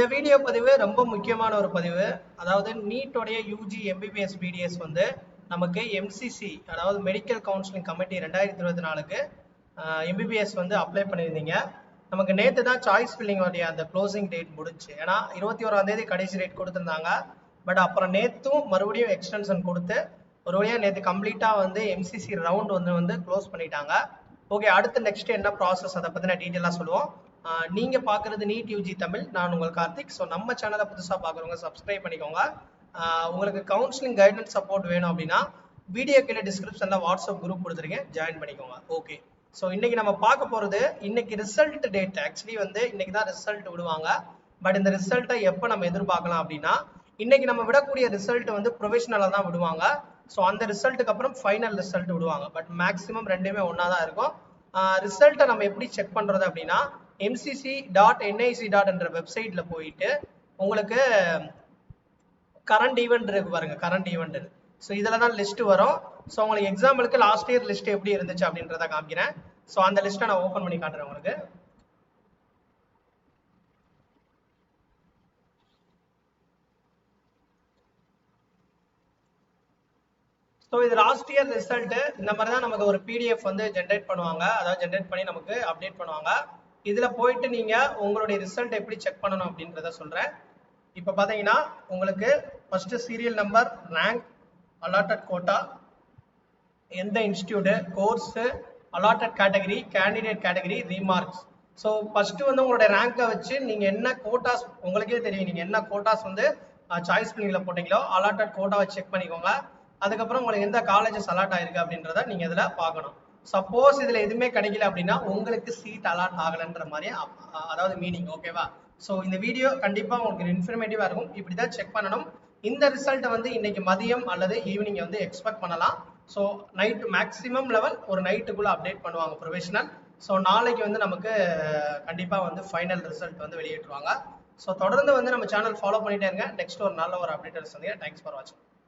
இந்த வீடியோ பதிவு ரொம்ப முக்கியமான ஒரு பதிவு. அதாவது நீட்டோடைய யூஜி எம்பிபிஎஸ் பிடிஎஸ் வந்து நமக்கு எம்சிசி அதாவது மெடிக்கல் கவுன்சிலிங் கமிட்டி 2024க்கு எம்பிபிஎஸ் வந்து அப்ளை பண்ணியிருந்தீங்க. நமக்கு நேற்று தான் சாய்ஸ் ஃபில்லிங் உடைய அந்த க்ளோசிங் டேட் முடிச்சு. ஏன்னா 21ஆம் தேதி கடைசி டேட் கொடுத்துருந்தாங்க. பட் அப்புறம் நேற்றும் மறுபடியும் எக்ஸ்டென்ஷன் கொடுத்து ஒரு வழியாக நேற்று கம்ப்ளீட்டாக வந்து எம்சிசி ரவுண்ட் வந்து க்ளோஸ் பண்ணிட்டாங்க. ஓகே, அடுத்து நெக்ஸ்ட் என்ன ப்ராசஸ் அதை பற்றின டீட்டெயிலாக சொல்லுவோம். நீங்க பாக்குறது நீட் யூஜி தமிழ். நான் உங்கள் கார்த்திக். ஸோ நம்ம சேனலை புதுசாக பார்க்குறவங்க சப்ஸ்கிரைப் பண்ணிக்கோங்க. உங்களுக்கு கவுன்சிலிங் கைடன்ஸ் சப்போர்ட் வேணும் அப்படின்னா வீடியோ கீழே டிஸ்கிரிப்ஷன்ல வாட்ஸ்அப் குரூப் கொடுத்துருக்கேன், ஜாயின் பண்ணிக்கோங்க. ஓகே, ஸோ இன்னைக்கு நம்ம பார்க்க போறது இன்னைக்கு ரிசல்ட் டேட். ஆக்சுவலி வந்து இன்னைக்கு தான் ரிசல்ட் விடுவாங்க. பட் இந்த ரிசல்ட்டை எப்போ நம்ம எதிர்பார்க்கலாம் அப்படின்னா இன்னைக்கு நம்ம விடக்கூடிய ரிசல்ட் வந்து ப்ரொஃபஷனலாக தான் விடுவாங்க. ஸோ அந்த ரிசல்ட்டுக்கு அப்புறம் ஃபைனல் ரிசல்ட் விடுவாங்க. பட் மேக்ஸிமம் ரெண்டுமே ஒன்றா தான் இருக்கும். ரிசல்ட்டை நம்ம எப்படி செக் பண்றது அப்படின்னா mcc.nic. என்ற வெப்சைட்ல போயிட்டு உங்களுக்கு கரண்ட் ஈவெண்ட் இருக்கு பாருங்க, கரண்ட் ஈவெண்ட். ஸோ இதில் தான் லிஸ்ட் வரும். ஸோ உங்களுக்கு எக்ஸாம்பிளுக்கு லாஸ்ட் இயர் லிஸ்ட் எப்படி இருந்துச்சு அப்படின்றத காமிக்கிறேன். ஸோ அந்த லிஸ்ட்டை நான் ஓப்பன் பண்ணி காட்டுறேன் உங்களுக்கு. ஸோ இது லாஸ்ட் இயர் ரிசல்ட். இந்த மாதிரி தான் நமக்கு ஒரு பிடிஎஃப் வந்து ஜென்ரேட் பண்ணுவாங்க. அதாவது ஜென்ரேட் பண்ணி நமக்கு அப்டேட் பண்ணுவாங்க. இதுல போயிட்டு நீங்க உங்களுடைய ரிசல்ட் எப்படி செக் பண்ணணும் அப்படின்றத சொல்றேன். இப்ப பாத்தீங்கன்னா உங்களுக்கு first serial number, rank, allotted quota, எந்த institute, course, allotted category, candidate category, remarks. So first வந்து உங்களுடைய ரேங்கை வச்சு நீங்க என்ன கோட்டாஸ், உங்களுக்கே தெரியும் நீங்க என்ன கோட்டாஸ் வந்து சாய்ஸ் ஃபில்லிங்ல போட்டீங்களோ அலாட்டட் கோட்டாவை செக் பண்ணிக்கோங்க. அதுக்கப்புறம் உங்களுக்கு எந்த காலேஜஸ் அலாட் ஆயிருக்கு அப்படின்றத நீங்க இதுல பார்க்கணும். சப்போஸ் இதுல எதுவுமே கிடைக்கல அப்படின்னா உங்களுக்கு சீட் அலாட் ஆகலன்ற மாதிரி அதாவது மீனிங். ஓகேவா? ஸோ இந்த வீடியோ கண்டிப்பா உங்களுக்கு இன்ஃபர்மேட்டிவா இருக்கும். இப்படிதான் செக் பண்ணணும். இந்த ரிசல்ட்டை வந்து இன்னைக்கு மதியம் அல்லது ஈவினிங் வந்து எக்ஸ்பெக்ட் பண்ணலாம். ஸோ நைட் மேக்ஸிமம் லெவல் ஒரு நைட்டுக்குள்ள அப்டேட் பண்ணுவாங்க ப்ரொஃபஷனல். ஸோ நாளைக்கு வந்து நமக்கு கண்டிப்பா வந்து ஃபைனல் ரிசல்ட் வந்து வெளியிட்டுருவாங்க. ஸோ தொடர்ந்து வந்து நம்ம சேனல் ஃபாலோ பண்ணிட்டே இருங்க. நெக்ஸ்ட் ஒரு நல்ல ஒரு அப்டேட் சந்திங்க. தேங்க்ஸ் ஃபார் வாட்சிங்.